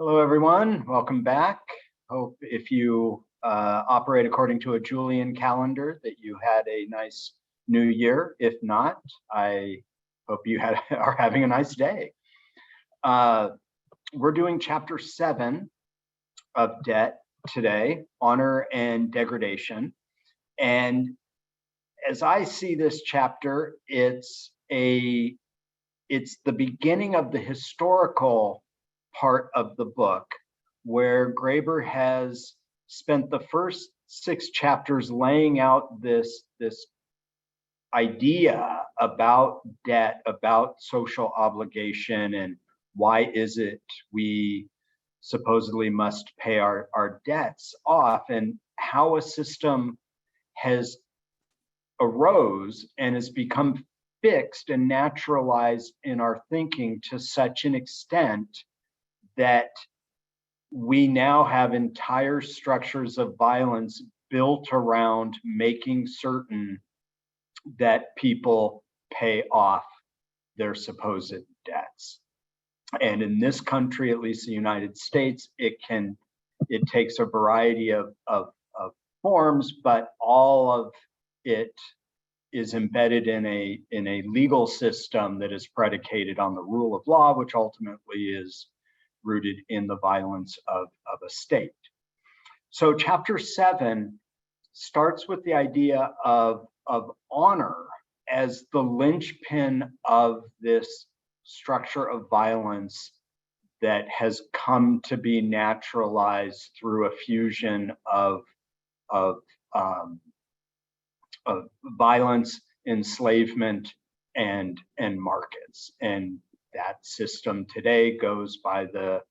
Hello, everyone. Welcome back. Hope if you operate according to a Julian calendar that you had a nice new year. If not, I hope you are having a nice day. We're doing chapter 7 of Debt today, Honor and Degradation. And as I see this chapter, it's the beginning of the historical part of the book, where Graeber has spent the first 6 chapters laying out this idea about debt, about social obligation, and why is it we supposedly must pay our debts off, and how a system has arose and has become fixed and naturalized in our thinking to such an extent that we now have entire structures of violence built around making certain that people pay off their supposed debts. And in this country, at least the United States, it takes a variety of forms, but all of it is embedded in a legal system that is predicated on the rule of law, which ultimately is rooted in the violence of a state. So chapter 7 starts with the idea of honor as the linchpin of this structure of violence that has come to be naturalized through a fusion of violence, enslavement, and markets. And that system today goes by the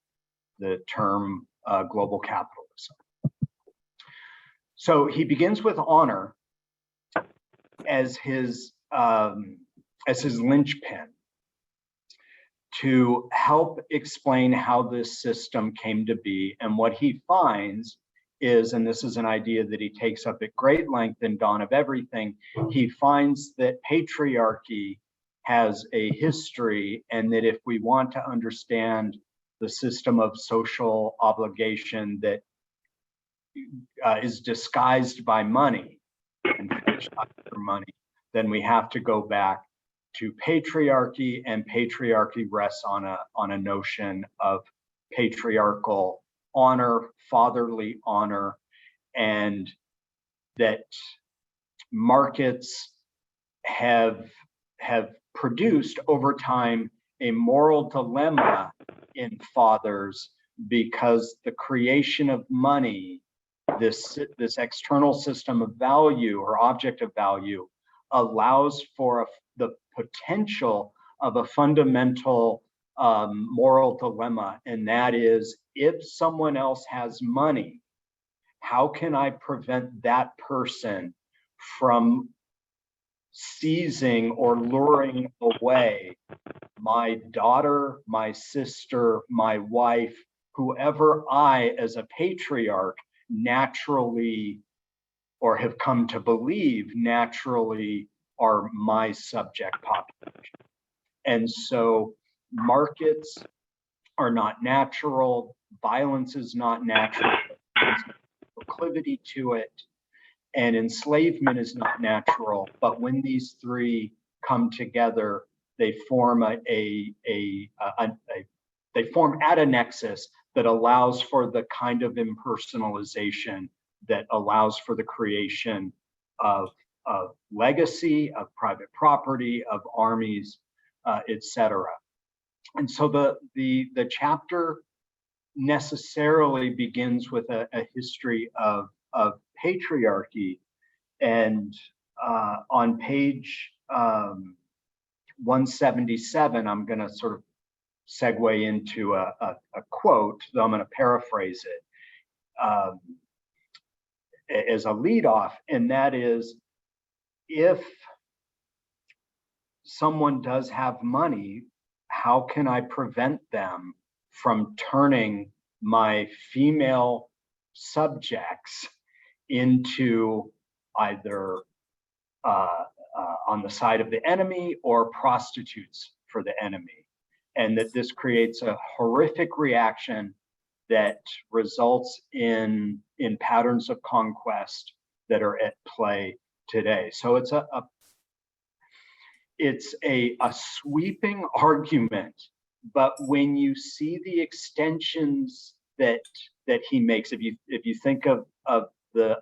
term global capitalism. So he begins with honor as his linchpin to help explain how this system came to be. And what he finds is, and this is an idea that he takes up at great length in Dawn of Everything, he finds that patriarchy has a history, and that if we want to understand the system of social obligation that is disguised by money and for money, then we have to go back to patriarchy, and patriarchy rests on a notion of patriarchal honor, fatherly honor, and that markets have produced over time a moral dilemma in fathers, because the creation of money, this external system of value or object of value, allows for the potential of a fundamental moral dilemma, and that is, if someone else has money, how can I prevent that person from seizing or luring away my daughter, my sister, my wife, whoever I, as a patriarch, naturally, or have come to believe naturally, are my subject population. And so markets are not natural, violence is not natural, there's no proclivity to it, and enslavement is not natural. But when these three come together, they form they form at a nexus that allows for the kind of impersonalization that allows for the creation of legacy, of private property, of armies, etc. And so the chapter necessarily begins with a history of patriarchy. And on page 177, I'm going to sort of segue into a quote, though I'm going to paraphrase it as a leadoff, and that is, if someone does have money, how can I prevent them from turning my female subjects into either on the side of the enemy or prostitutes for the enemy? And that this creates a horrific reaction that results in patterns of conquest that are at play today. So it's a sweeping argument, but when you see the extensions that he makes, if you think of the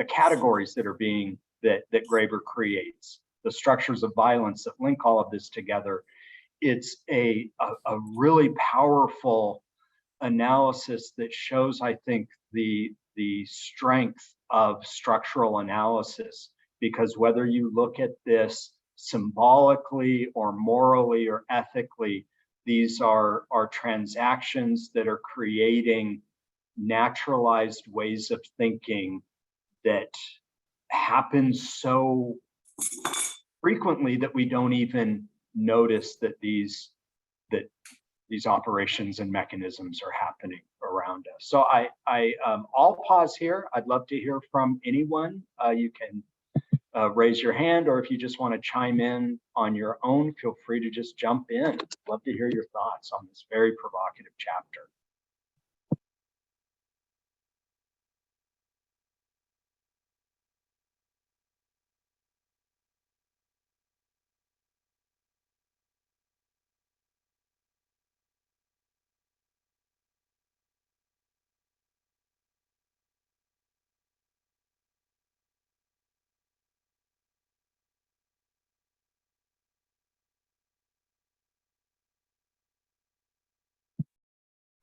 categories that are being that Graeber creates, the structures of violence that link all of this together, it's a really powerful analysis that shows, I think, the strength of structural analysis, because whether you look at this symbolically or morally or ethically, these are transactions that are creating naturalized ways of thinking that happen so frequently that we don't even notice that these operations and mechanisms are happening around us. So I'll pause here. I'd love to hear from anyone. You can raise your hand, or if you just want to chime in on your own, feel free to just jump in. Love to hear your thoughts on this very provocative chapter.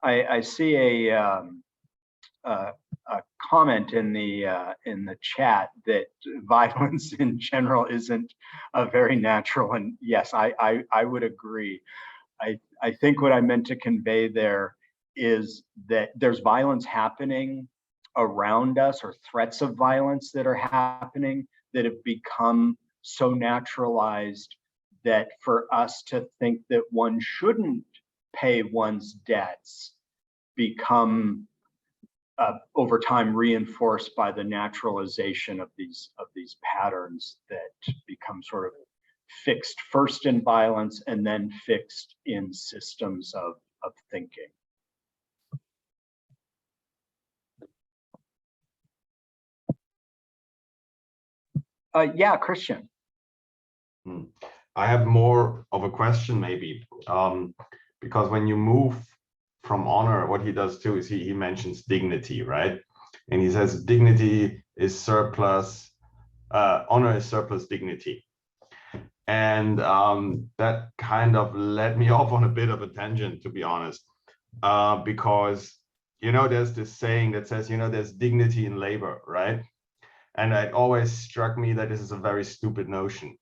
I see a comment in the chat that violence in general isn't very natural, and yes, I would agree. I think what I meant to convey there is that there's violence happening around us, or threats of violence that are happening, that have become so naturalized that for us to think that one shouldn't pay one's debts become over time reinforced by the naturalization of these patterns that become sort of fixed first in violence and then fixed in systems of thinking. Yeah, Christian. I have more of a question, maybe, because when you move from honor, what he does too is he mentions dignity, right? And he says dignity is surplus, honor is surplus dignity. And that kind of led me off on a bit of a tangent, to be honest, because, you know, there's this saying that says, you know, there's dignity in labor, right? And it always struck me that this is a very stupid notion,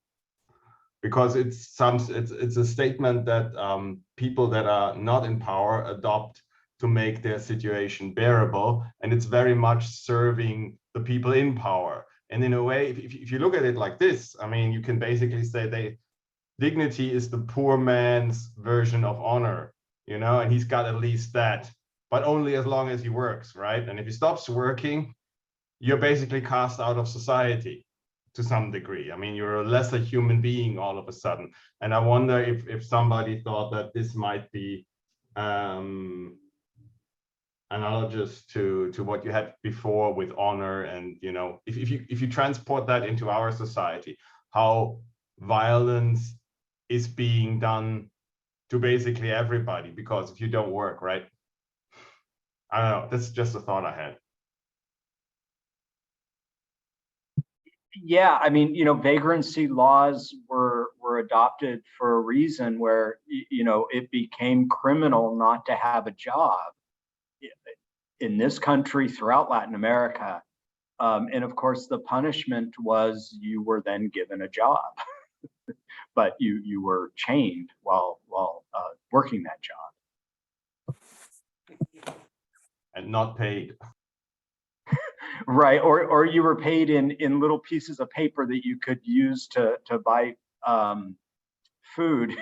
because it's a statement that people that are not in power adopt to make their situation bearable, and it's very much serving the people in power. And in a way, if you look at it like this, I mean, you can basically say dignity is the poor man's version of honor, you know, and he's got at least that, but only as long as he works, right? And if he stops working, you're basically cast out of society to some degree. I mean, you're a lesser human being all of a sudden. And I wonder if somebody thought that this might be analogous to what you had before with honor, and, you know, if you transport that into our society, how violence is being done to basically everybody, because if you don't work, right? I don't know, that's just a thought I had. Yeah, I mean, you know, vagrancy laws were adopted for a reason, where, you know, it became criminal not to have a job in this country, throughout Latin America. And of course, the punishment was you were then given a job, but you were chained while working that job. And not paid. Right, or you were paid in little pieces of paper that you could use to buy food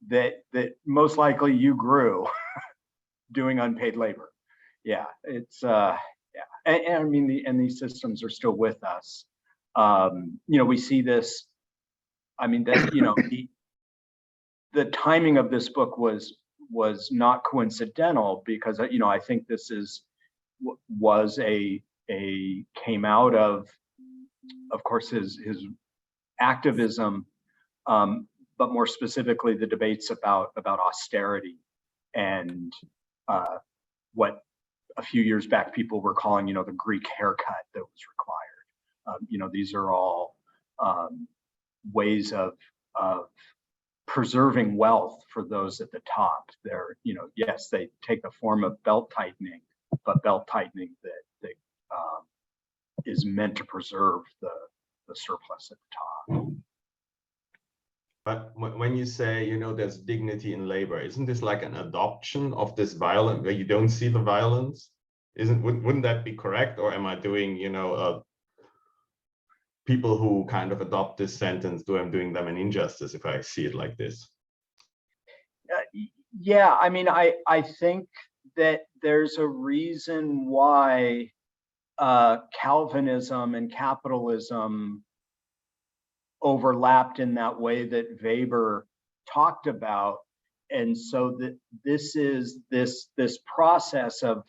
that most likely you grew doing unpaid labor. Yeah, it's yeah, and I mean, these systems are still with us. You know, we see this. I mean, that, you know, the timing of this book was was not coincidental, because I think this came out of course, his activism, but more specifically the debates about austerity and what a few years back people were calling, the Greek haircut that was required. These are all ways of preserving wealth for those at the top. They're, yes, they take the form of belt tightening, but belt tightening that is meant to preserve the surplus at the top. But when you say, there's dignity in labor, isn't this like an adoption of this violence where you don't see the violence? Wouldn't that be correct? Or am I doing, people who kind of adopt this sentence, I'm doing them an injustice if I see it like this? Yeah, I mean, I think that there's a reason why Calvinism and capitalism overlapped in that way that Weber talked about. And so that this process of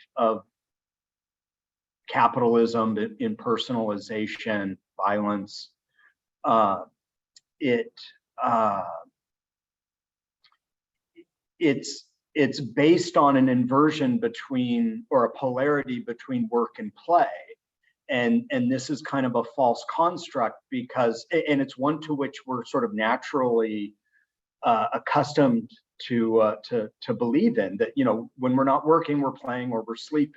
capitalism, impersonalization, violence, it's based on an inversion between, or a polarity between work and play. And this is kind of a false construct, because, and it's one to which we're sort of naturally accustomed to believe in, that, when we're not working, we're playing or we're sleeping.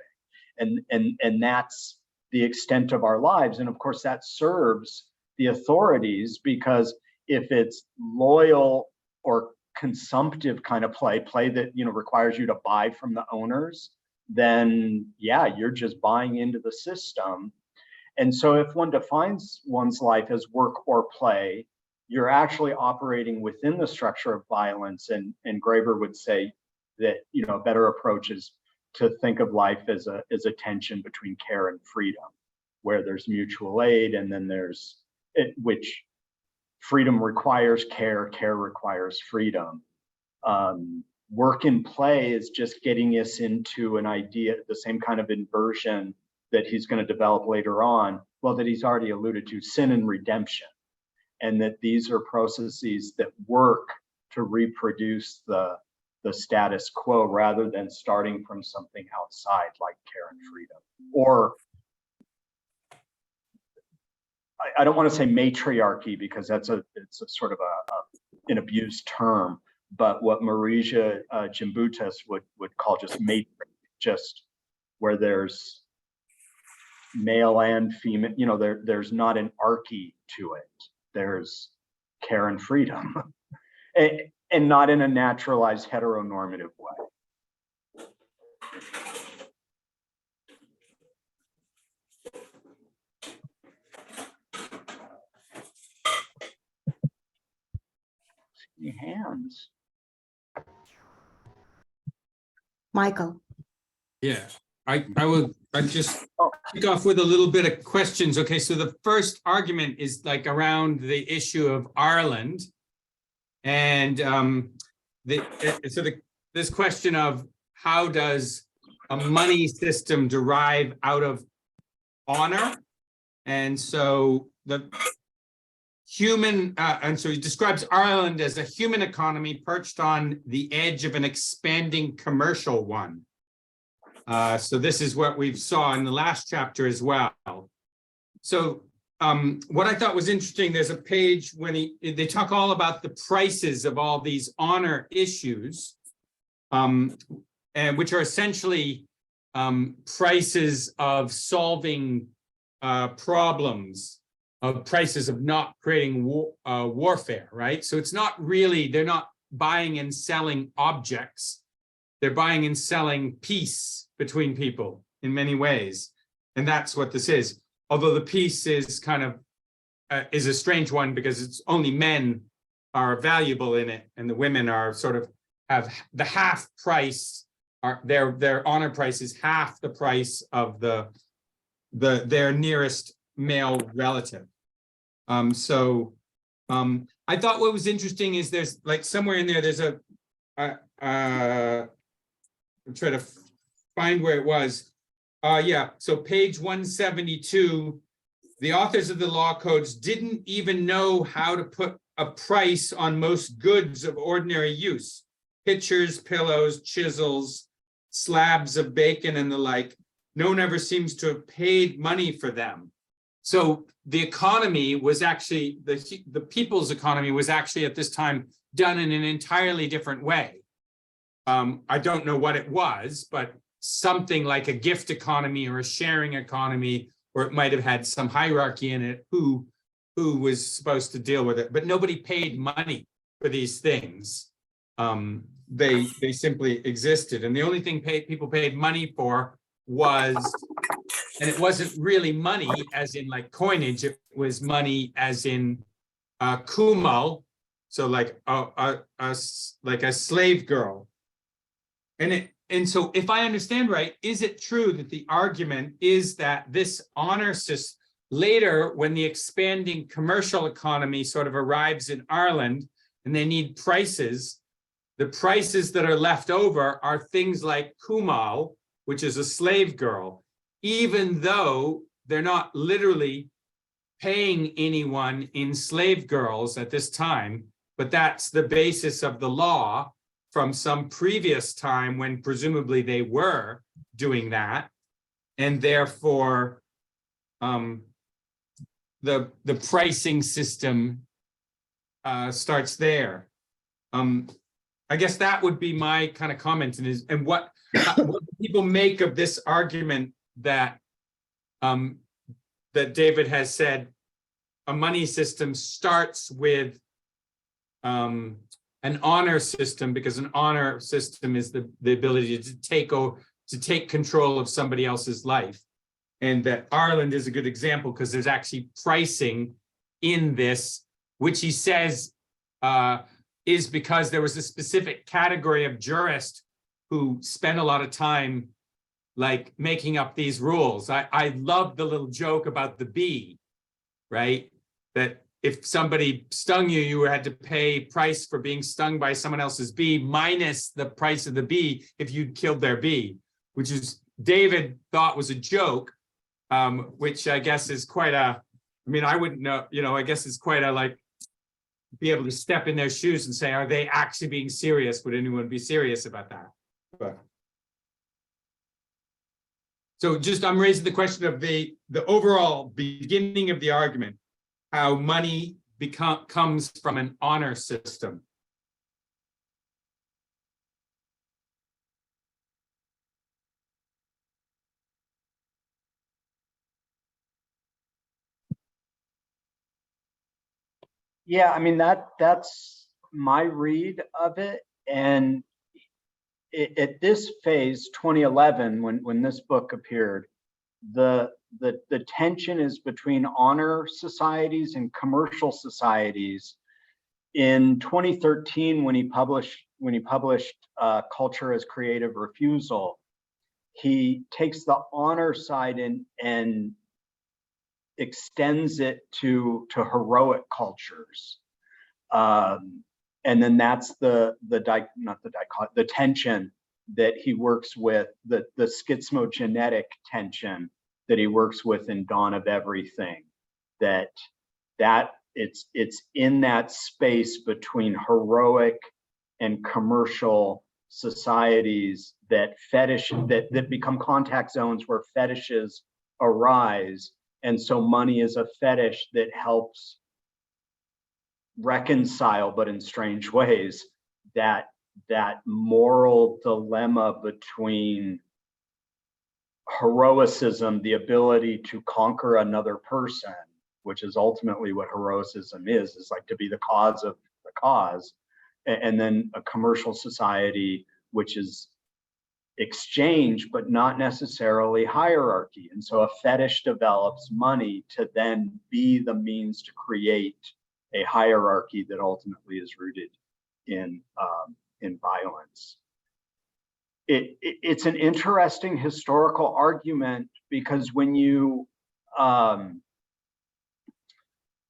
And that's the extent of our lives. And of course that serves the authorities, because if it's loyal or consumptive kind of play that, requires you to buy from the owners, then yeah, you're just buying into the system. And so if one defines one's life as work or play, you're actually operating within the structure of violence. And Graeber would say that, a better approach is to think of life as a tension between care and freedom, where there's mutual aid, and then there's which freedom requires care, care requires freedom. Work and play is just getting us into an idea, the same kind of inversion that he's going to develop later on, well, that he's already alluded to, sin and redemption, and that these are processes that work to reproduce the status quo, rather than starting from something outside like care and freedom. Or I don't want to say matriarchy, because it's a sort of an abused term, but what Marija Gimbutas would call just matriarchy, just where there's male and female, there's not an archy to it. There's care and freedom, and not in a naturalized heteronormative way. Any hands? Michael. Yeah, I just kick off with a little bit of questions. Okay, so the first argument is like around the issue of Ireland, and this question of how does a money system derive out of honor, and so the human, and so he describes Ireland as a human economy perched on the edge of an expanding commercial one. So this is what we saw in the last chapter as well. So what I thought was interesting, there's a page when they talk all about the prices of all these honor issues, and which are essentially prices of solving problems, of prices of not creating warfare, right? So it's not really, they're not buying and selling objects. They're buying and selling peace between people in many ways. And that's what this is. Although the peace is kind of, is a strange one, because it's only men are valuable in it, and the women are sort of have the half price, their honor price is half the price of their nearest male relative. I thought what was interesting is there's like somewhere in there, there's a I'm trying to find where it was. Yeah, so page 172, the authors of the law codes didn't even know how to put a price on most goods of ordinary use. Pitchers, pillows, chisels, slabs of bacon and the like. No one ever seems to have paid money for them. So the economy was actually, the people's economy was actually at this time done in an entirely different way. I don't know what it was, but something like a gift economy or a sharing economy, or it might have had some hierarchy in it, who was supposed to deal with it, but nobody paid money for these things. They simply existed, and the only thing people paid money for was, and it wasn't really money as in like coinage, it was money as in kumal, so like a slave girl. And so if I understand right, is it true that the argument is that this honor system, later when the expanding commercial economy sort of arrives in Ireland and they need prices, the prices that are left over are things like kumal, which is a slave girl, even though they're not literally paying anyone in slave girls at this time, but that's the basis of the law from some previous time when presumably they were doing that. And therefore, the pricing system starts there. I guess that would be my kind of comment, and what do people make of this argument that that David has said a money system starts with an honor system, because an honor system is the ability to take control of somebody else's life. And that Ireland is a good example because there's actually pricing in this, which he says is because there was a specific category of jurist who spent a lot of time like making up these rules. I love the little joke about the bee, right? That if somebody stung you, you had to pay price for being stung by someone else's bee minus the price of the bee if you'd killed their bee, which is David thought was a joke, which I guess is quite a, I mean, I wouldn't know, I guess it's quite a like, be able to step in their shoes and say, are they actually being serious? Would anyone be serious about that? But so just, I'm raising the question of the overall beginning of the argument, how money comes from an honor system. Yeah, I mean, that's my read of it. And at this phase, 2011, when this book appeared, the tension is between honor societies and commercial societies. In 2013, when he published Culture as Creative Refusal, he takes the honor side and extends it to heroic cultures. And then that's the tension that he works with, the schizmogenetic tension that he works with in Dawn of Everything, that it's in that space between heroic and commercial societies that become contact zones where fetishes arise. And so money is a fetish that helps reconcile, but in strange ways, that moral dilemma between heroicism, the ability to conquer another person, which is ultimately what heroicism is like to be the cause of the cause, and then a commercial society, which is exchange, but not necessarily hierarchy. And so a fetish develops money to then be the means to create a hierarchy that ultimately is rooted in violence. It's an interesting historical argument, because when you oh,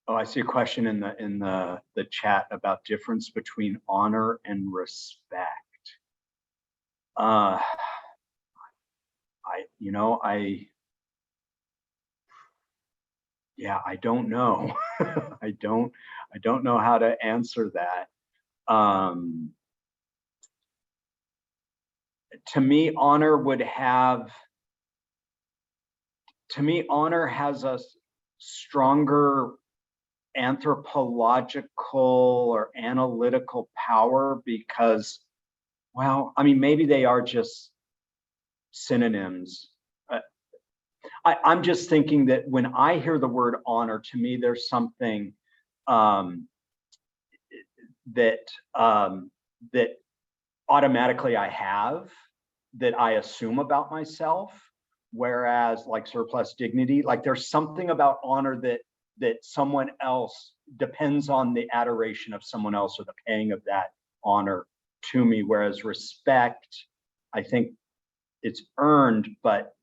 I see a question in the chat about difference between honor and respect. I, yeah, I don't know. I don't know how to answer that. To me, honor has a stronger anthropological or analytical power because, well, I mean, maybe they are just synonyms. I'm just thinking that when I hear the word honor, to me, there's something that automatically I have, that I assume about myself. Whereas like surplus dignity, like there's something about honor that someone else depends on the adoration of someone else or the paying of that honor to me. Whereas respect, I think it's earned, but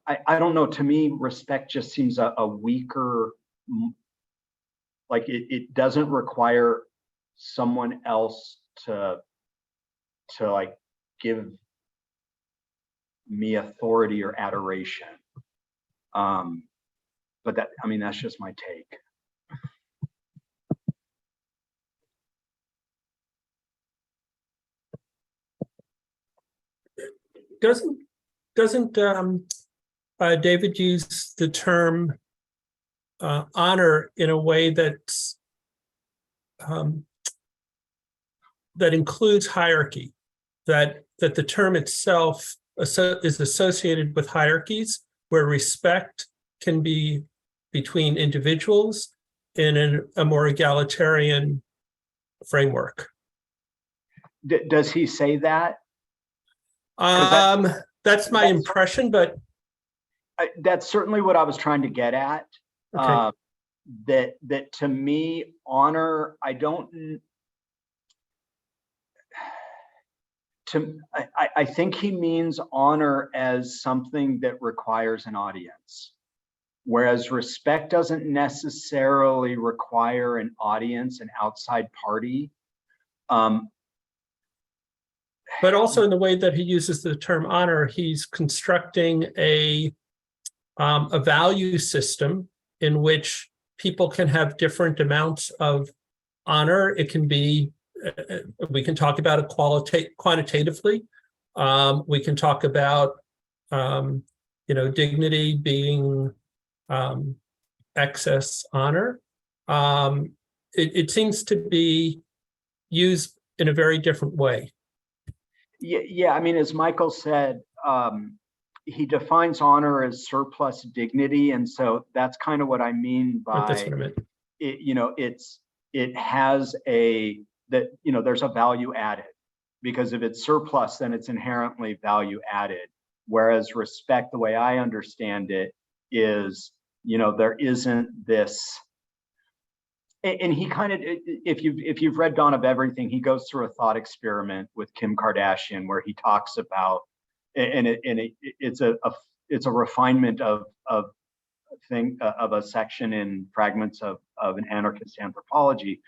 I don't know. To me, respect just seems a weaker, like it doesn't require someone else to like give me authority or adoration. But that, I mean, that's just my take. Doesn't David use the term honor in a way that's that includes hierarchy, that the term itself is associated with hierarchies, where respect can be between individuals in a more egalitarian framework? Does he say that? That's my impression, but that's certainly what I was trying to get at. okay. That to me, honor, I think he means honor as something that requires an audience, whereas respect doesn't necessarily require an audience, an outside party. But also in the way that he uses the term honor, he's constructing a value system in which people can have different amounts of honor. It can be, we can talk about it quantitatively. We can talk about, dignity being excess honor. It seems to be used in a very different way. Yeah. I mean, as Michael said, he defines honor as surplus dignity, and so that's kind of what I mean by That's what I meant. It has there's a value added, because if it's surplus, then it's inherently value added. Whereas respect, the way I understand it, is there isn't this. And he kind of, if you've read Dawn of Everything, he goes through a thought experiment with Kim Kardashian where he talks about, it's a refinement of a section in Fragments of an Anarchist Anthropology,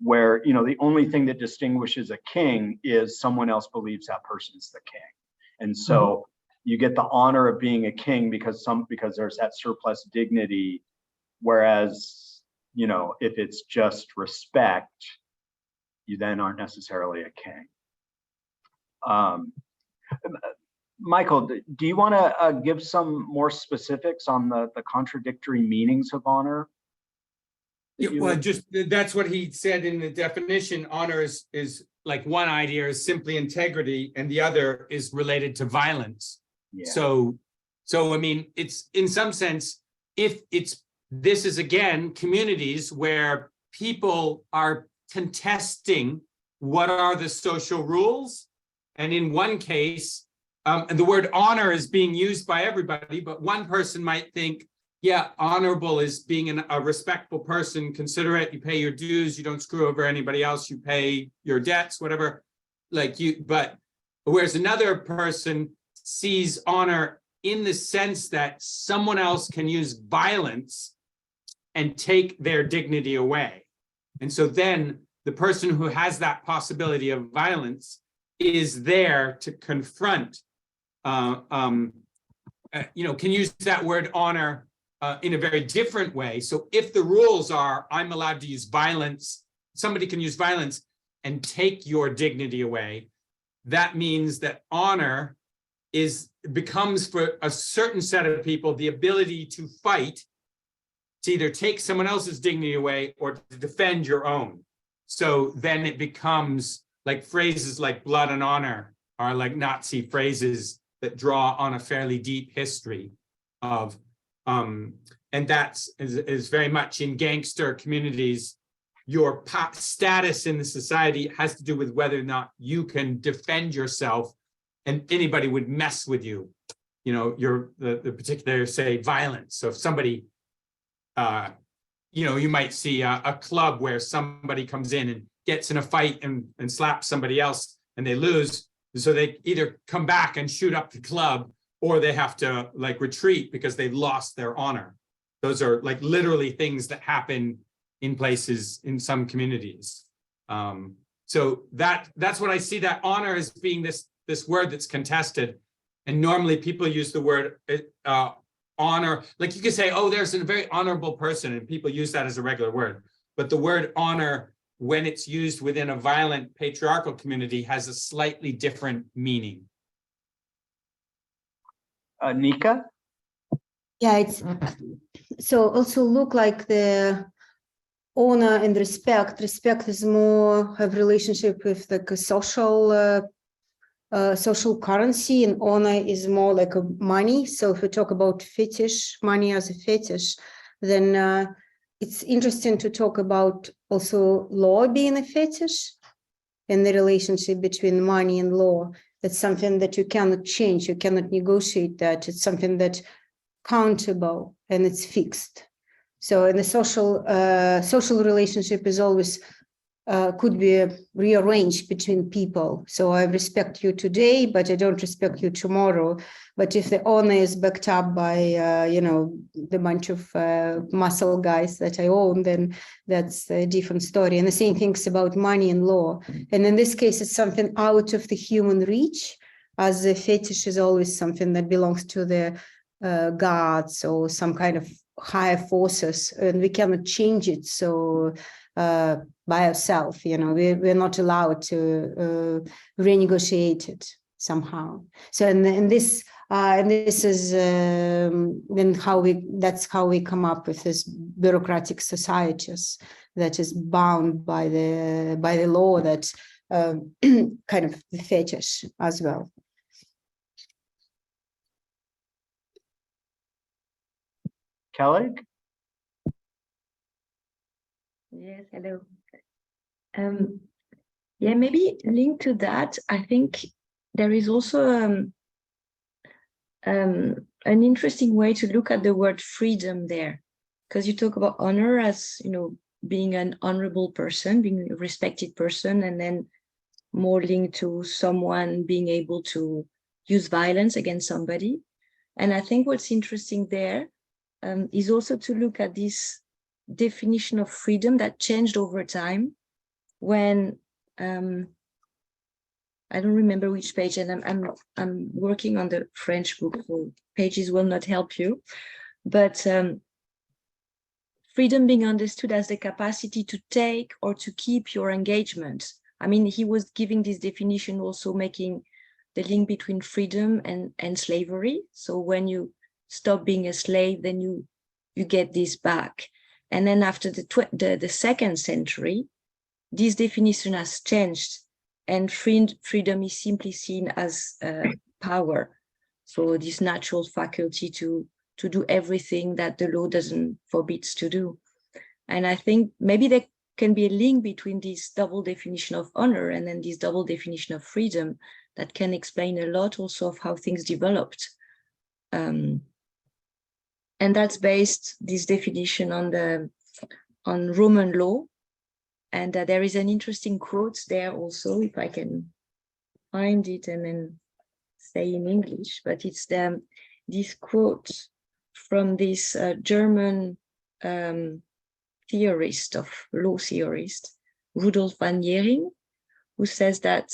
where the only thing that distinguishes a king is someone else believes that person's the king, and so you get the honor of being a king because there's that surplus dignity, whereas if it's just respect, you then aren't necessarily a king. Michael, do you want to give some more specifics on the contradictory meanings of honor? Well, just that's what he said in the definition. Honor is like, one idea is simply integrity, and the other is related to violence. Yeah. So I mean, it's in some sense, this is again communities where people are contesting what are the social rules, and in one case, and the word honor is being used by everybody, but one person might think, yeah, honorable is being a respectful person, considerate, you pay your dues, you don't screw over anybody else, you pay your debts, whatever, but whereas another person sees honor in the sense that someone else can use violence and take their dignity away. And so then the person who has that possibility of violence is there to confront, can use that word honor in a very different way. So if the rules are, I'm allowed to use violence, somebody can use violence and take your dignity away, that means that honor becomes for a certain set of people the ability to fight, to either take someone else's dignity away or to defend your own. So then it becomes like phrases like blood and honor are like Nazi phrases that draw on a fairly deep history of, and that's is very much in gangster communities. Your status in the society has to do with whether or not you can defend yourself, and anybody would mess with you. You know, the particular, say, violence. So if somebody, you might see a club where somebody comes in and gets in a fight and slaps somebody else and they lose. So they either come back and shoot up the club, or they have to like retreat because they've lost their honor. Those are like literally things that happen in places in some communities. So that's what I see, that honor as being this word that's contested. And normally people use the word honor, like you could say, oh, there's a very honorable person, and people use that as a regular word. But the word honor, when it's used within a violent patriarchal community, has a slightly different meaning. Nika? Yeah, it's so also look like the honor and respect. Respect is more have relationship with like a social currency, and honor is more like a money. So if we talk about fetish, money as a fetish, then it's interesting to talk about also law being a fetish and the relationship between money and law. That's something that you cannot change, you cannot negotiate that. It's something that's countable and it's fixed. So in the social relationship is always could be rearranged between people. So I respect you today, but I don't respect you tomorrow. But if the honor is backed up by, the bunch of muscle guys that I own, then that's a different story. And the same things about money and law. And in this case, it's something out of the human reach, as the fetish is always something that belongs to the gods or some kind of higher forces, and we cannot change it. So by ourselves, we're not allowed to renegotiate it somehow. So and this is then that's how we come up with this bureaucratic societies that is bound by the law, that kind of the fetish as well. Kelly? Yes, hello. Yeah, maybe linked to that, I think there is also an interesting way to look at the word freedom there, because you talk about honor as, being an honorable person, being a respected person, and then more linked to someone being able to use violence against somebody. And I think what's interesting there is also to look at this definition of freedom that changed over time when I don't remember which page, and I'm working on the French book, so pages will not help you, but freedom being understood as the capacity to take or to keep your engagement. I mean, he was giving this definition also making the link between freedom and slavery. So when you stop being a slave, then you get this back. And then after the second century, this definition has changed, and freedom is simply seen as power. So this natural faculty to do everything that the law doesn't forbids to do. And I think maybe there can be a link between this double definition of honor and then this double definition of freedom that can explain a lot also of how things developed. And that's based, this definition, on Roman law. And there is an interesting quote there also, if I can find it and then say in English, but it's this quote from this German theorist, Rudolf van Jering, who says that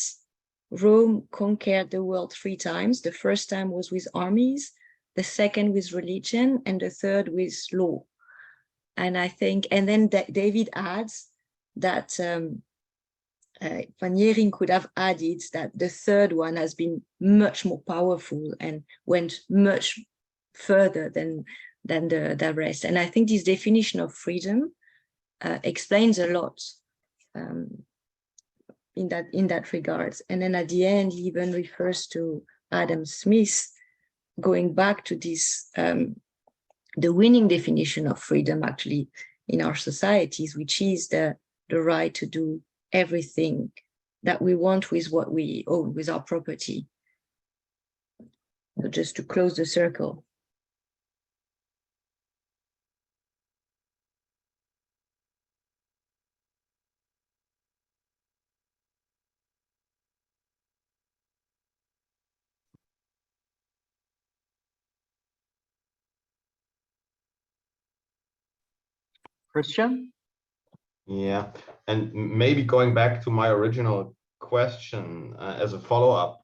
Rome conquered the world 3 times. The first time was with armies, the second with religion, and the third with law. And I think, and then David adds that Van Jering could have added that the third one has been much more powerful and went much further than the rest. And I think this definition of freedom explains a lot in that regards. And then at the end, he even refers to Adam Smith, going back to this, the winning definition of freedom actually in our societies, which is the right to do everything that we want with what we own, with our property. So just to close the circle. Christian? Yeah, and maybe going back to my original question as a follow-up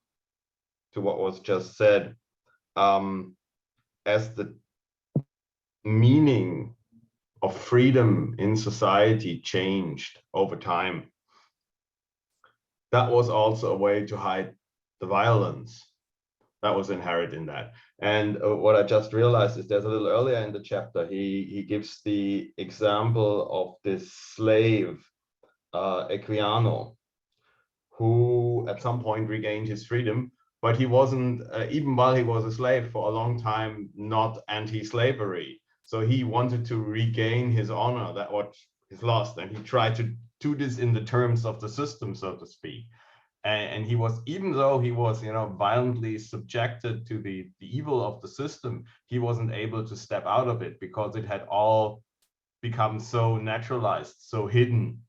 to what was just said, as the meaning of freedom in society changed over time, that was also a way to hide the violence that was inherent in that. And what I just realized is there's a little earlier in the chapter, he gives the example of this slave, Equiano, who at some point regained his freedom, but he wasn't, even while he was a slave for a long time, not anti-slavery. So he wanted to regain his honor, that what is lost, and he tried to do this in the terms of the system, so to speak. And he was, even though he was, violently subjected to the evil of the system, he wasn't able to step out of it because it had all become so naturalized, so hidden.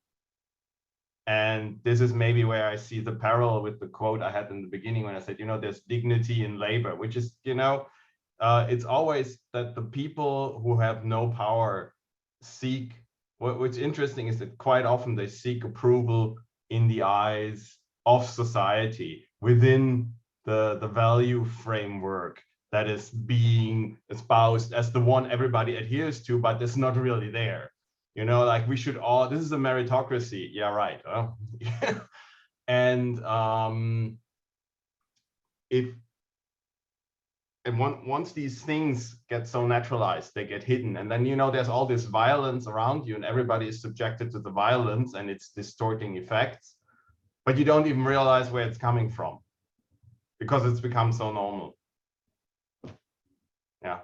And this is maybe where I see the parallel with the quote I had in the beginning when I said, there's dignity in labor, which is, it's always that the people who have no power seek, what's interesting is that quite often they seek approval in the eyes of society within the value framework that is being espoused as the one everybody adheres to, but it's not really there. Like we should all, this is a meritocracy. Yeah, right. And once these things get so naturalized, they get hidden. And then, there's all this violence around you and everybody is subjected to the violence and it's distorting effects, but you don't even realize where it's coming from because it's become so normal. Yeah.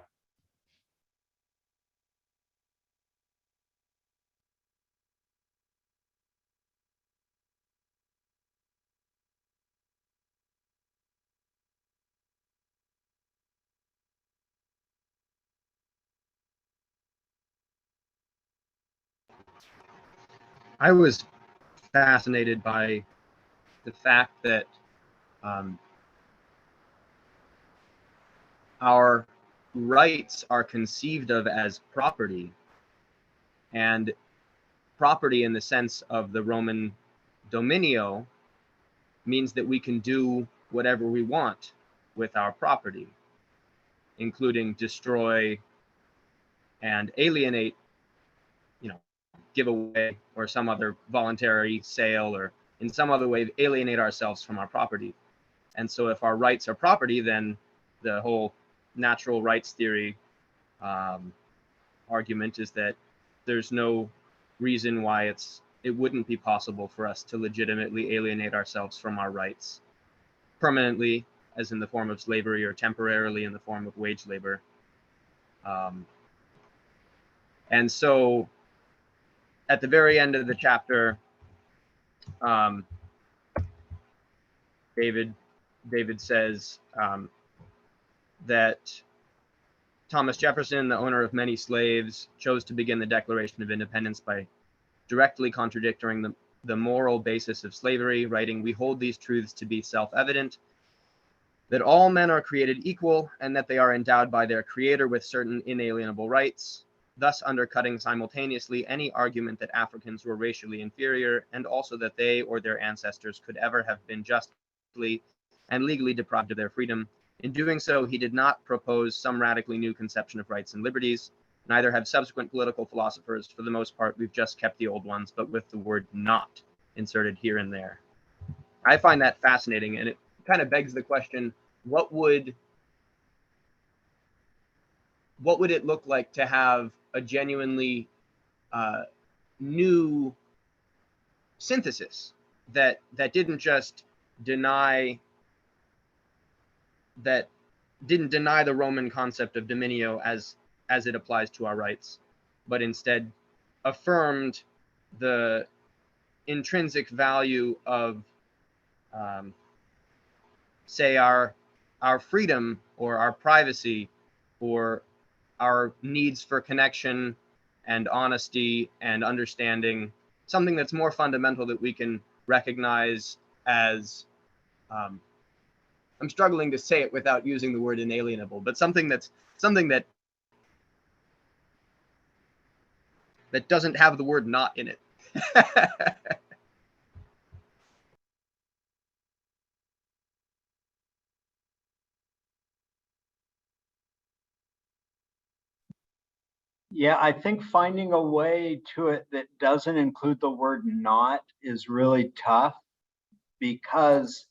I was fascinated by the fact that our rights are conceived of as property, and property in the sense of the Roman dominio means that we can do whatever we want with our property, including destroy and alienate, give away or some other voluntary sale or in some other way alienate ourselves from our property. And so if our rights are property, then the whole natural rights theory argument is that there's no reason why it wouldn't be possible for us to legitimately alienate ourselves from our rights permanently, as in the form of slavery, or temporarily in the form of wage labor. And so at the very end of the chapter, David says that Thomas Jefferson, the owner of many slaves, chose to begin the Declaration of Independence by directly contradicting the moral basis of slavery, writing, "We hold these truths to be self-evident, that all men are created equal and that they are endowed by their Creator with certain inalienable rights, thus undercutting simultaneously any argument that Africans were racially inferior, and also that they or their ancestors could ever have been just unjustly and legally deprived of their freedom. In doing so, he did not propose some radically new conception of rights and liberties. Neither have subsequent political philosophers. For the most part, we've just kept the old ones, but with the word not inserted here and there. I find that fascinating, and it kind of begs the question, what would it look like to have a genuinely new synthesis that didn't just deny the Roman concept of dominio as it applies to our rights, but instead affirmed the intrinsic value of say our freedom or our privacy or our needs for connection and honesty and understanding, something that's more fundamental that we can recognize as I'm struggling to say it without using the word inalienable, but something that doesn't have the word not in it. Yeah, I think finding a way to it that doesn't include the word not is really tough, because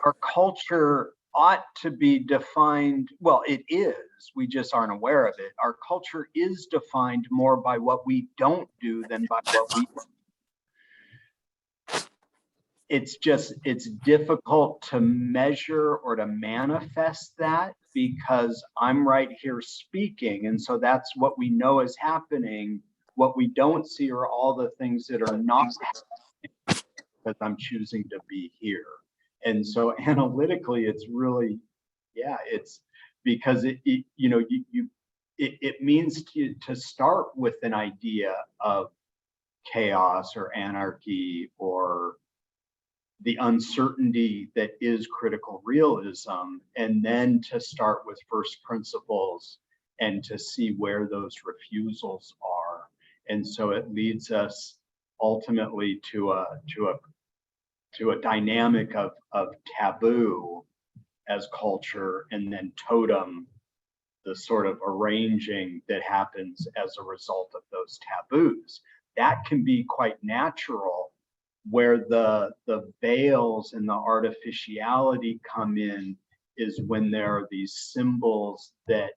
our culture ought to be defined, well, it is, we just aren't aware of it. Our culture is defined more by what we don't do than by what we do. It's difficult to measure or to manifest that, because I'm right here speaking, and so that's what we know is happening. What we don't see are all the things that are not happening because I'm choosing to be here. And so analytically, it's really, yeah, it's because it means to start with an idea of chaos or anarchy or the uncertainty that is critical realism, and then to start with first principles and to see where those refusals are. And so it leads us ultimately to a dynamic of taboo as culture, and then totem, the sort of arranging that happens as a result of those taboos. That can be quite natural. Where the veils and the artificiality come in is when there are these symbols that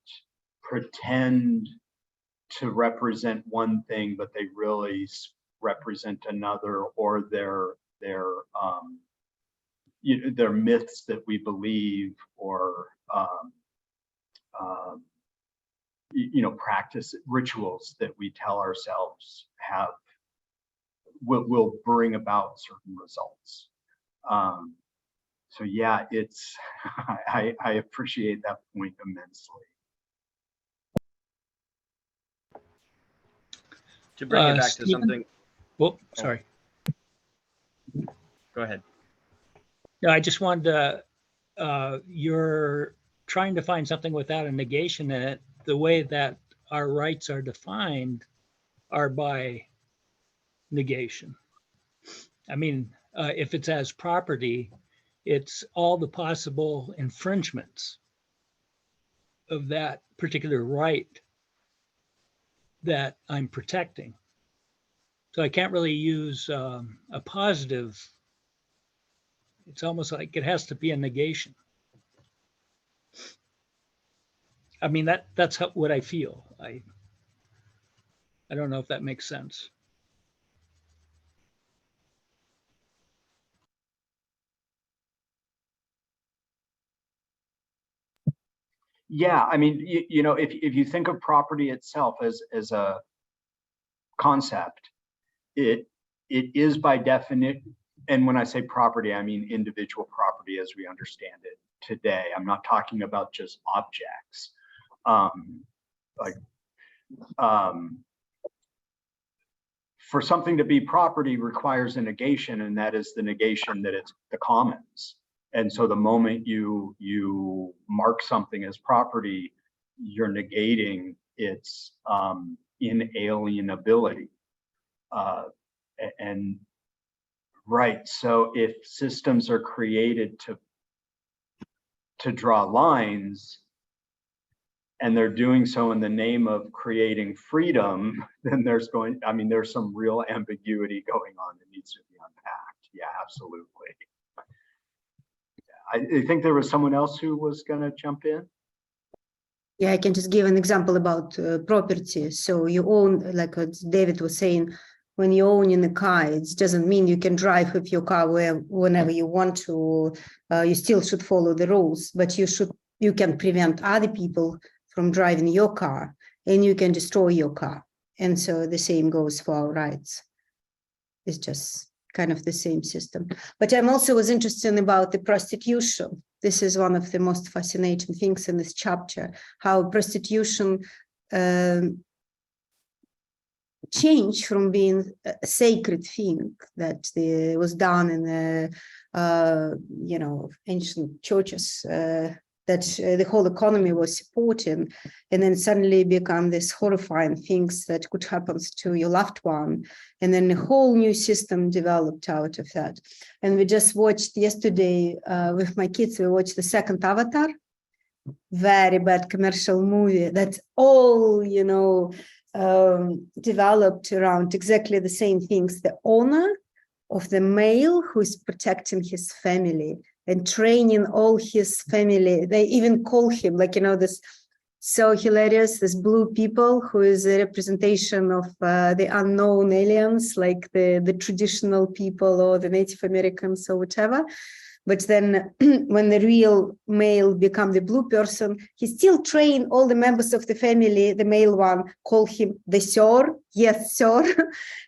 pretend to represent one thing, but they really represent another, or they're myths that we believe, or practice rituals that we tell ourselves will bring about certain results. So yeah, it's I appreciate that point immensely. To bring it back to Steven? something. Well, sorry. Go ahead. No, I just wanted to, you're trying to find something without a negation in it. The way that our rights are defined are by negation. I mean, if it's as property, it's all the possible infringements of that particular right that I'm protecting. So I can't really use a positive. It's almost like it has to be a negation. I mean, that's what I feel. I don't know if that makes sense. Yeah, I mean, if you think of property itself as a concept, it is by definition, and when I say property, I mean individual property as we understand it today. I'm not talking about just objects. For something to be property requires a negation, and that is the negation that it's the commons. And so the moment you mark something as property, you're negating its inalienability. And Right. So if systems are created to draw lines, and they're doing so in the name of creating freedom, then there's some real ambiguity going on that needs to be unpacked. Yeah, absolutely. I think there was someone else who was going to jump in. Yeah, I can just give an example about property. So you own, like David was saying, when you own in a car, it doesn't mean you can drive with your car whenever you want to. You still should follow the rules, but you can prevent other people from driving your car, and you can destroy your car. And so the same goes for our rights. It's just kind of the same system. But I'm also was interested about the prostitution. This is one of the most fascinating things in this chapter, how prostitution changed from being a sacred thing that was done in the ancient churches, that the whole economy was supporting, and then suddenly become this horrifying things that could happen to your loved one. And then a whole new system developed out of that. And we just watched yesterday with my kids, we watched the second Avatar, very bad commercial movie that's all, developed around exactly the same things. The honor of the male who is protecting his family and training all his family. They even call him, this so hilarious, this blue people who is a representation of the unknown aliens, like the traditional people or the Native Americans or whatever. But then when the real male become the blue person, he still train all the members of the family, the male one, call him the sir, yes, sir.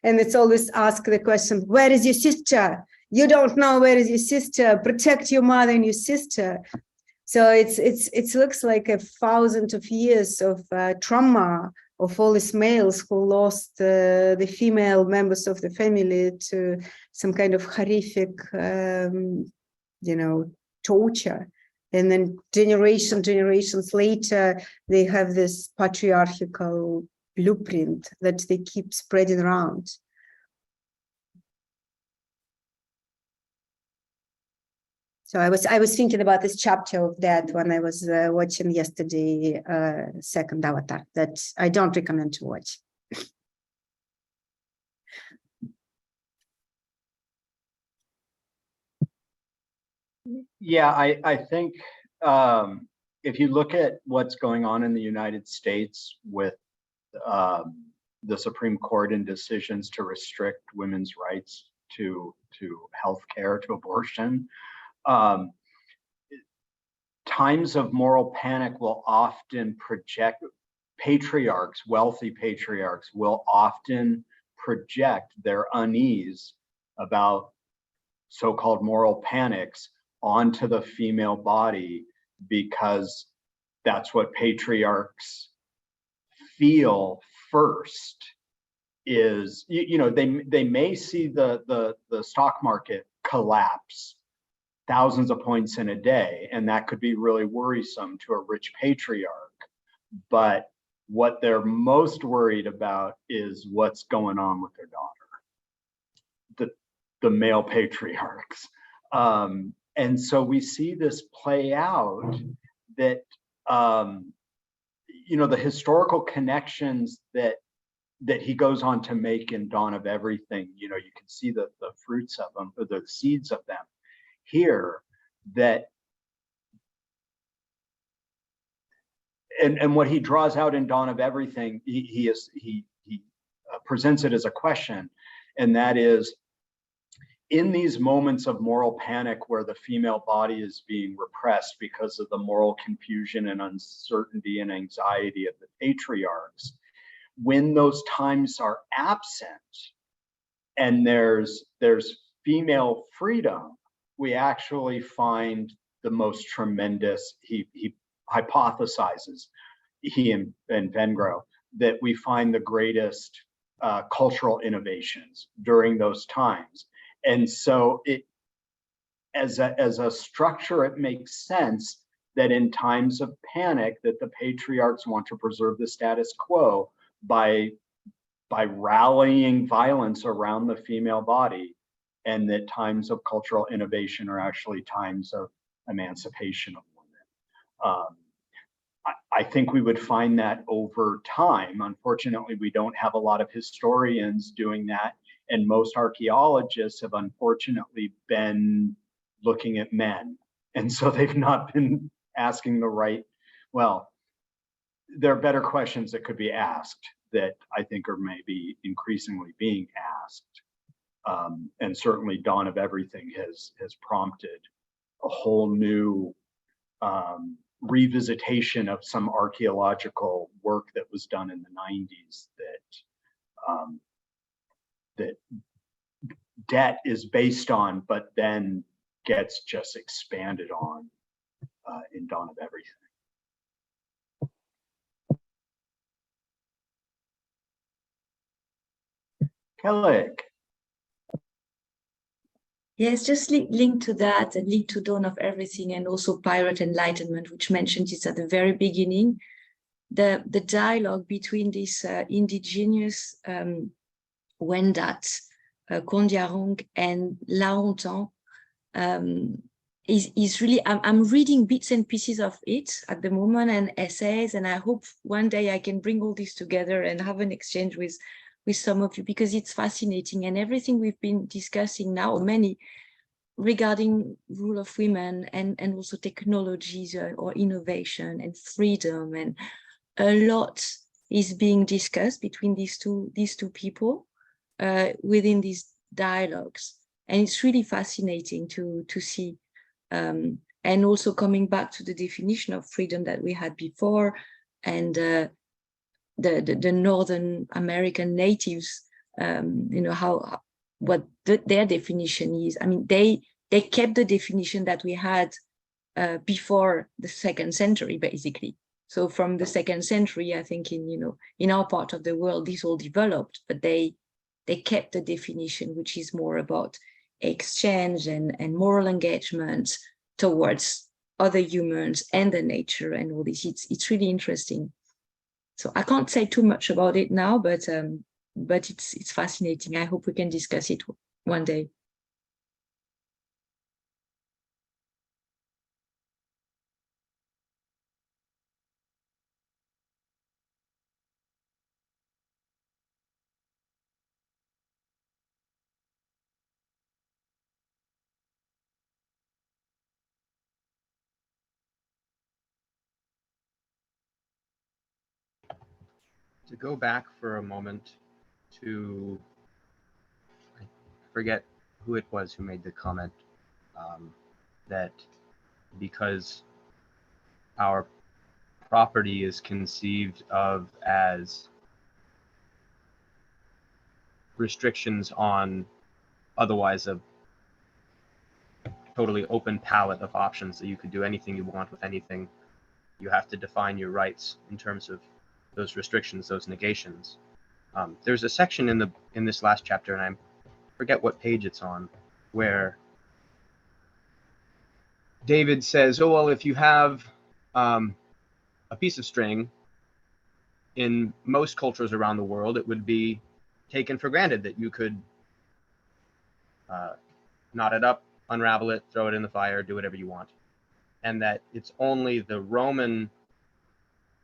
And it's always ask the question, where is your sister? You don't know where is your sister, protect your mother and your sister. So it looks like 1,000 of years of trauma of all these males who lost the female members of the family to some kind of horrific torture. And then generations later, they have this patriarchal blueprint that they keep spreading around. So I was thinking about this chapter of that when I was watching yesterday second Avatar, that I don't recommend to watch. Yeah, I think if you look at what's going on in the United States with the Supreme Court and decisions to restrict women's rights to health care, to abortion, times of moral panic will often project, wealthy patriarchs will often project their unease about so-called moral panics onto the female body, because that's what patriarchs feel first. Is they may see the stock market collapse thousands of points in a day, and that could be really worrisome to a rich patriarch. But what they're most worried about is what's going on with their daughter, the male patriarchs. And so we see this play out, that the historical connections that he goes on to make in Dawn of Everything, you can see the fruits of them, or the seeds of them here, that and what he draws out in Dawn of Everything, he presents it as a question, and that is, in these moments of moral panic where the female body is being repressed because of the moral confusion and uncertainty and anxiety of the patriarchs, when those times are absent and there's female freedom, we actually find the most tremendous, he hypothesizes, he and Vengro, that we find the greatest cultural innovations during those times. And so it, as a structure, it makes sense that in times of panic that the patriarchs want to preserve the status quo by rallying violence around the female body and that times of cultural innovation are actually times of emancipation of women. I think we would find that over time. Unfortunately, we don't have a lot of historians doing that, and most archaeologists have unfortunately been looking at men, and so they've not been asking the right, well, there are better questions that could be asked that I think are maybe increasingly being asked. And certainly Dawn of Everything has prompted a whole new revisitation of some archaeological work that was done in the 90s that debt is based on, but then gets just expanded on in Dawn of Everything. Kelly. Yes, just linked to that and linked to Dawn of Everything and also Pirate Enlightenment, which mentioned it at the very beginning. The dialogue between this indigenous Wendat, Kondiarong and Laontan is really, I'm reading bits and pieces of it at the moment and essays, and I hope one day I can bring all this together and have an exchange with some of you, because it's fascinating, and everything we've been discussing now, many regarding rule of women and also technologies or innovation and freedom, and a lot is being discussed between these two people within these dialogues, and it's really fascinating to see. And also coming back to the definition of freedom that we had before, and the Northern American natives, what their definition is. I mean, they kept the definition that we had before the 2nd century, basically. So from the 2nd century, I think in our part of the world, this all developed, but they kept the definition, which is more about exchange and moral engagement towards other humans and the nature and all this. It's really interesting. So I can't say too much about it now, but it's fascinating. I hope we can discuss it one day. To go back for a moment to, I forget who it was who made the comment that because our property is conceived of as restrictions on otherwise a totally open palette of options, that you could do anything you want with anything, you have to define your rights in terms of those restrictions, those negations. There's a section in this last chapter, and I forget what page it's on, where David says, oh, well, if you have a piece of string, in most cultures around the world, it would be taken for granted that you could knot it up, unravel it, throw it in the fire, do whatever you want. And that it's only the Roman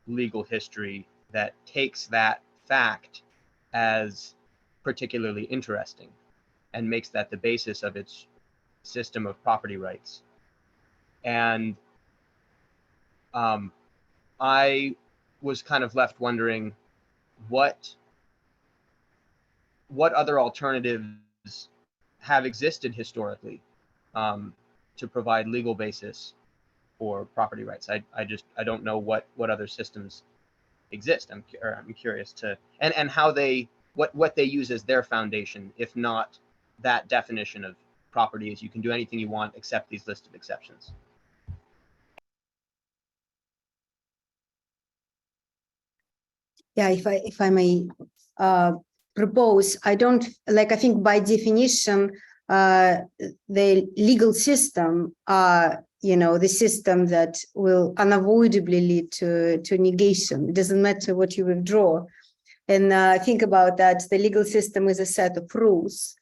legal history that takes that fact as particularly interesting and makes that the basis of its system of property rights. And I was kind of left wondering what other alternatives have existed historically to provide legal basis for property rights. I don't know what other systems exist. I'm curious to and how what they use as their foundation, if not that definition of property is you can do anything you want except these list of exceptions. Yeah, if I may propose, I think by definition, the legal system the system that will unavoidably lead to negation. It doesn't matter what you withdraw. And think about that, the legal system is a set of rules.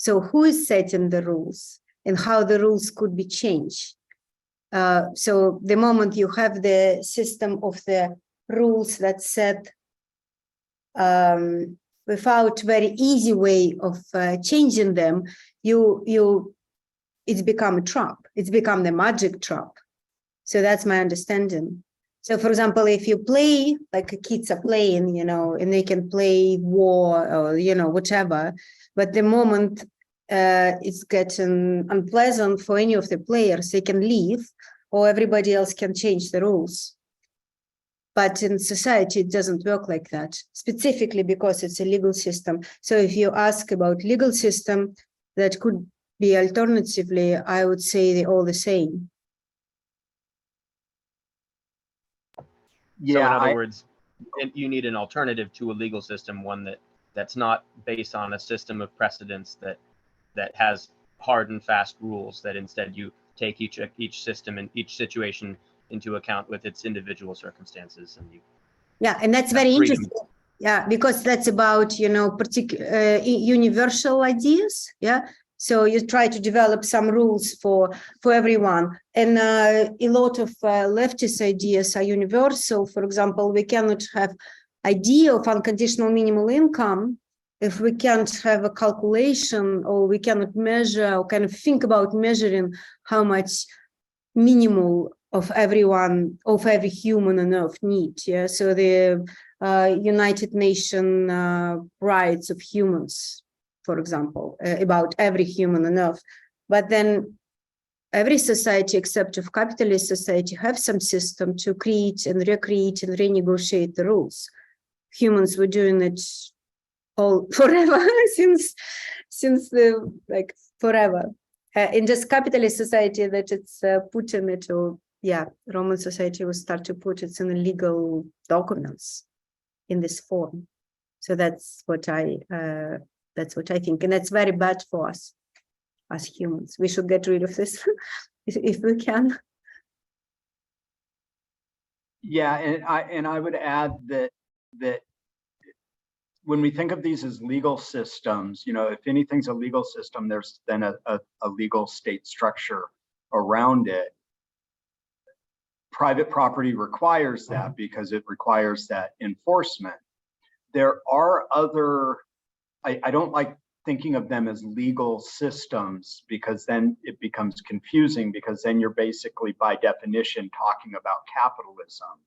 So who is setting the rules and how the rules could be changed? So the moment you have the system of the rules that set without very easy way of changing them, it's become a trap. It's become the magic trap. So that's my understanding. So for example, if you play like kids are playing, and they can play war or, whatever, but the moment it's getting unpleasant for any of the players, they can leave or everybody else can change the rules. But in society, it doesn't work like that, specifically because it's a legal system. So if you ask about legal system that could be alternatively, I would say they're all the same. So in other words, you need an alternative to a legal system, one that's not based on a system of precedents that has hard and fast rules, that instead you take each system and each situation into account with its individual circumstances. And and that's very freedom. interesting. Yeah, because that's about, particular universal ideas. Yeah. So you try to develop some rules for everyone. And a lot of leftist ideas are universal. For example, we cannot have idea of unconditional minimal income if we can't have a calculation, or we cannot measure or kind of think about measuring how much minimal of every human on earth needs. Yeah. So the United Nations rights of humans, for example, about every human on earth. But then every society except of capitalist society have some system to create and recreate and renegotiate the rules. Humans were doing it all forever since the forever. In just capitalist society that it's put in it, or Roman society will start to put it in the legal documents in this form. So that's what I think, and that's very bad for us as humans. We should get rid of this if we can. Yeah, and I would add that when we think of these as legal systems, if anything's a legal system, there's then a legal state structure around it. Private property requires that because it requires that enforcement. There are other, I don't like thinking of them as legal systems, because then it becomes confusing, because then you're basically by definition talking about capitalism.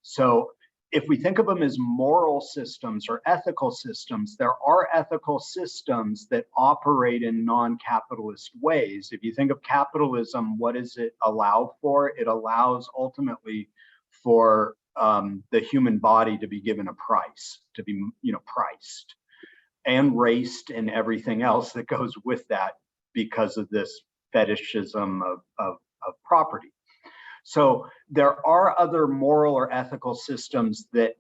So if we think of them as moral systems or ethical systems, there are ethical systems that operate in non-capitalist ways. If you think of capitalism, what does it allow for? It allows ultimately for the human body to be given a price, to be priced and raced and everything else that goes with that because of this fetishism of property. So there are other moral or ethical systems that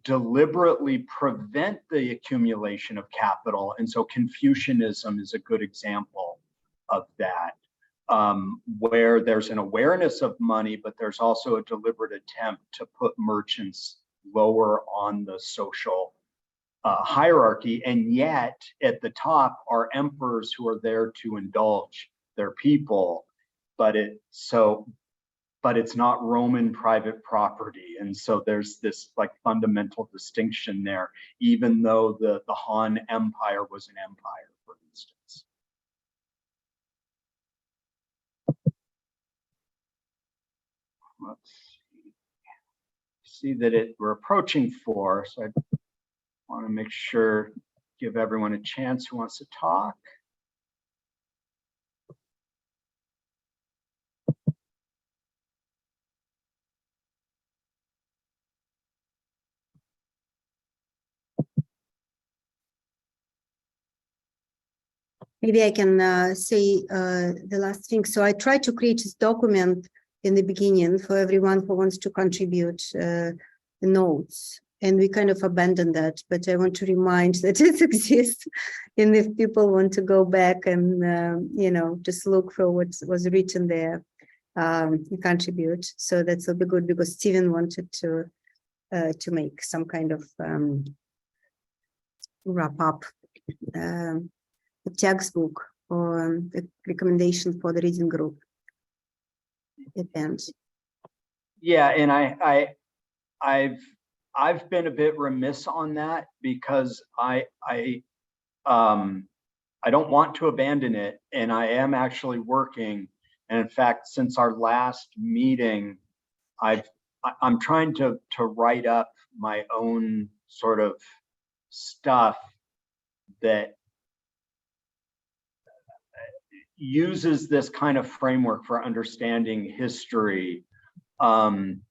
deliberately prevent the accumulation of capital. And so Confucianism is a good example of that, where there's an awareness of money, but there's also a deliberate attempt to put merchants lower on the social hierarchy. And yet at the top are emperors who are there to indulge their people. But it's not Roman private property. And so there's this fundamental distinction there, even though the Han Empire was an empire, for instance. Let's see that we're approaching 4. So I want to make sure, give everyone a chance who wants to talk. Maybe I can say the last thing. So I tried to create this document in the beginning for everyone who wants to contribute the notes. And we kind of abandoned that, but I want to remind that it exists. And if people want to go back and, just look for what was written there, contribute. So that's will be good, because Steven wanted to make some kind of wrap up a textbook or a recommendation for the reading group. Depends. Yeah, and I've been a bit remiss on that because I don't want to abandon it, and I am actually working. And in fact, since our last meeting, I'm trying to write up my own sort of stuff that uses this kind of framework for understanding history. And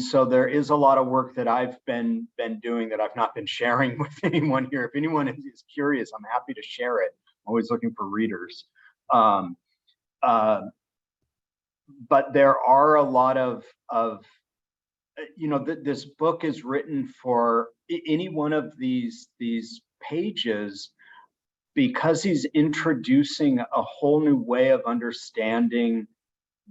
so there is a lot of work that I've been doing that I've not been sharing with anyone here. If anyone is curious, I'm happy to share it. I'm always looking for readers. But there are a lot of this book is written for any one of these pages, because he's introducing a whole new way of understanding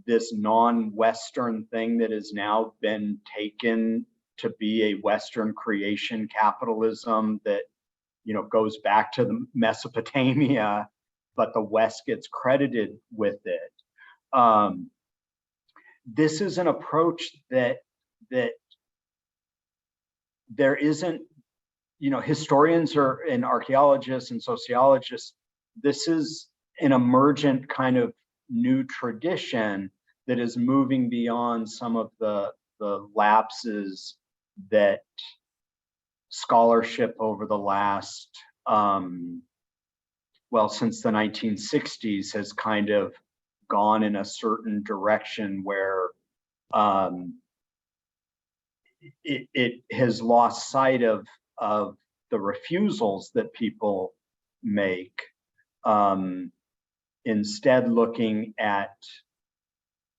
this non-Western thing that has now been taken to be a Western creation capitalism that, goes back to the Mesopotamia, but the West gets credited with it. This is an approach that there isn't, historians and archaeologists and sociologists, this is an emergent kind of new tradition that is moving beyond some of the lapses that scholarship over the last, since the 1960s has kind of gone in a certain direction where it has lost sight of the refusals that people make, instead looking at,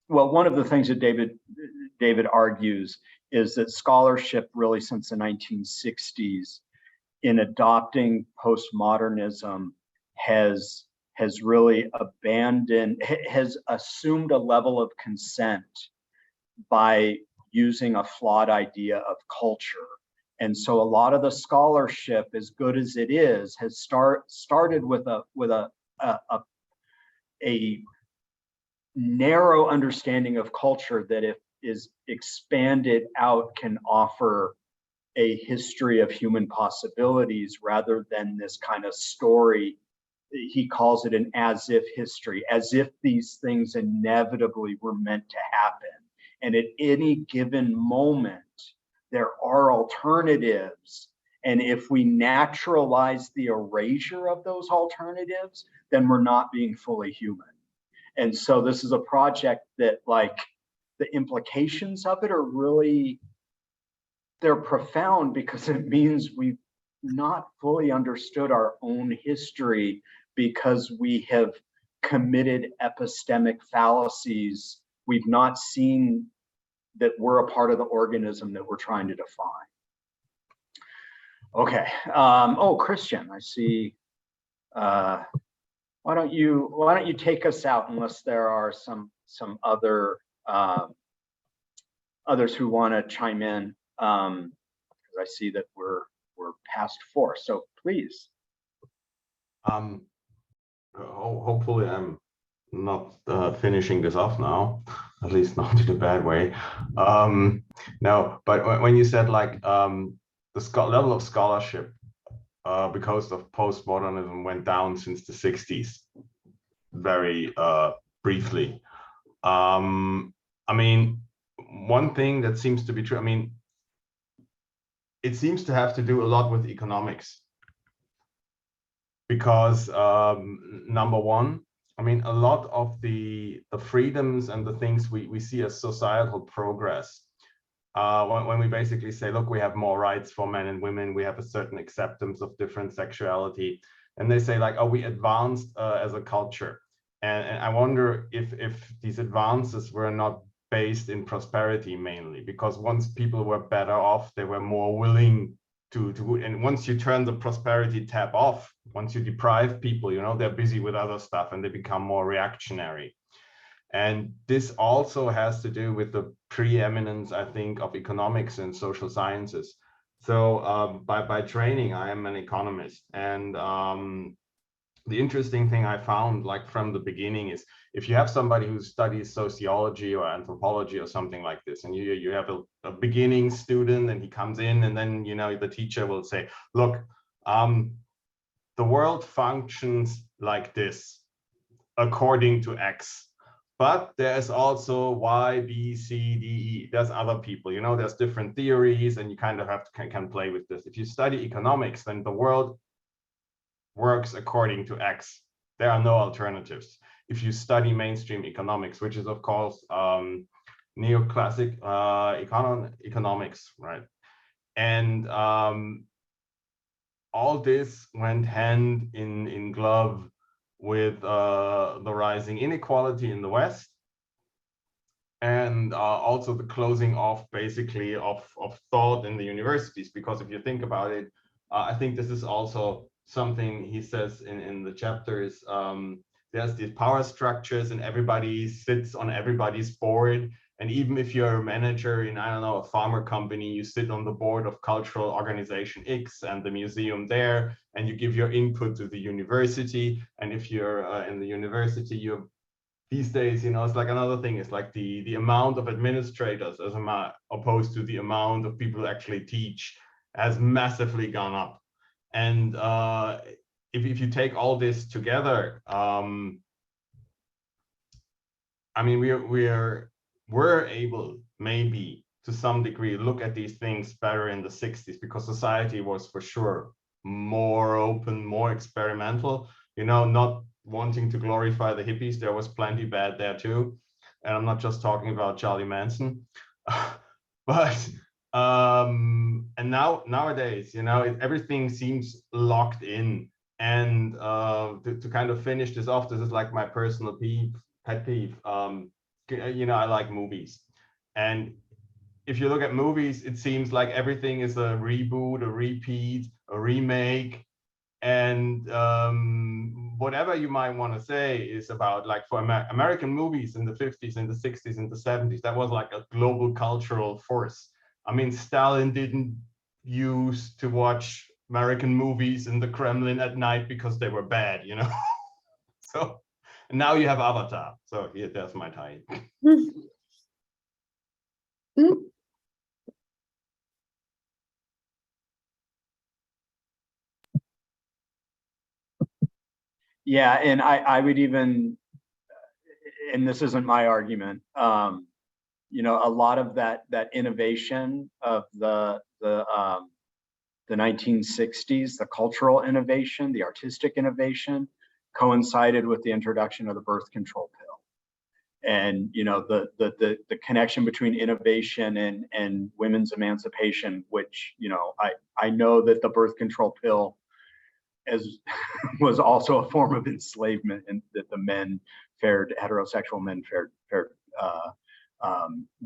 one of the things that David argues is that scholarship really since the 1960s in adopting postmodernism has really has assumed a level of consent by using a flawed idea of culture. And so a lot of the scholarship, as good as it is, has started with a narrow understanding of culture that, if is expanded out, can offer a history of human possibilities rather than this kind of story. He calls it an as-if history, as if these things inevitably were meant to happen. And at any given moment, there are alternatives. And if we naturalize the erasure of those alternatives, then we're not being fully human. And so this is a project that, like, the implications of it are really, they're profound, because it means we've not fully understood our own history because we have committed epistemic fallacies. We've not seen that we're a part of the organism that we're trying to define. Okay. Christian, I see. Why don't you take us out, unless there are some other others who want to chime in, because I see that we're past 4. So please. Hopefully I'm not finishing this off now, at least not in a bad way. No, but when you said, like, the level of scholarship because of postmodernism went down since the 60s, very briefly. I mean, one thing that seems to be true, I mean, it seems to have to do a lot with economics. Because number one, I mean, a lot of the freedoms and the things we see as societal progress, when we basically say, look, we have more rights for men and women, we have a certain acceptance of different sexuality, and they say, like, oh, we advanced as a culture. And I wonder if these advances were not based in prosperity mainly, because once people were better off, they were more willing to and once you turn the prosperity tab off, once you deprive people, they're busy with other stuff and they become more reactionary. And this also has to do with the preeminence, I think, of economics and social sciences. So by training, I am an economist, and the interesting thing I found, like from the beginning, is if you have somebody who studies sociology or anthropology or something like this, and you have a beginning student, and he comes in, and then the teacher will say, look, the world functions like this according to X. But there's also Y, B, C, D, E. There's other people, there's different theories, and you kind of have to can play with this. If you study economics, then the world works according to X. There are no alternatives. If you study mainstream economics, which is of course neoclassic economics, right? And all this went hand in glove with the rising inequality in the West, and also the closing off basically of thought in the universities. Because if you think about it, I think this is also something he says in the chapters. There's these power structures, and everybody sits on everybody's board. And even if you're a manager in, I don't know, a pharma company, you sit on the board of cultural organization X and the museum there, and you give your input to the university. And if you're in the university, you're these days, it's like another thing. It's like the amount of administrators as opposed to the amount of people who actually teach has massively gone up. And if you take all this together, I mean, we're able maybe to some degree look at these things better in the 60s, because society was for sure more open, more experimental, not wanting to glorify the hippies. There was plenty bad there too. And I'm not just talking about Charlie Manson. But and nowadays, everything seems locked in. And to kind of finish this off, this is like my personal pet peeve. I like movies, and if you look at movies, it seems like everything is a reboot, a repeat, a remake, and whatever you might want to say is about, like, for American movies in the 50s, in the 60s, in the 70s, that was like a global cultural force. I mean, Stalin didn't used to watch American movies in the Kremlin at night because they were bad, So, and now you have Avatar. So yeah, that's my tie. Yeah, and I would even, and this isn't my argument, a lot of that innovation of the 1960s, the cultural innovation, the artistic innovation, coincided with the introduction of the birth control pill. And the connection between innovation and women's emancipation, which I know that the birth control pill was also a form of enslavement, and that the heterosexual men fared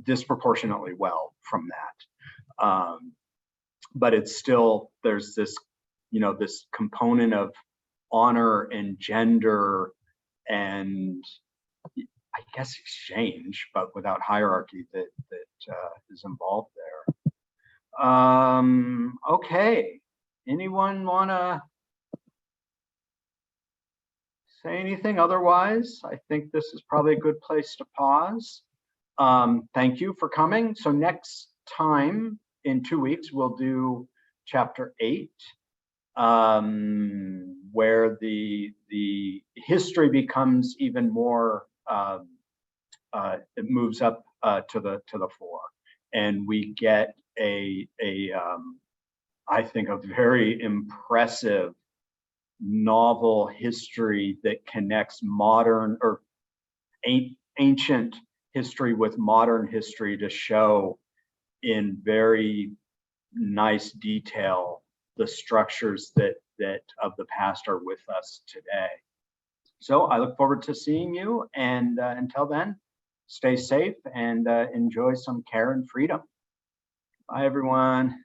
disproportionately well from that. But it's still, there's this this component of honor and gender and, I guess, exchange, but without hierarchy, that is involved there. Okay, anyone want to say anything? Otherwise, I think this is probably a good place to pause. Thank you for coming. So next time, in 2 weeks, we'll do chapter 8, where the history becomes even more, it moves up to the fore, and we get I think a very impressive novel history that connects modern or ancient history with modern history to show in very nice detail the structures that of the past are with us today. So I look forward to seeing you, and until then, stay safe and enjoy some care and freedom. Bye, everyone.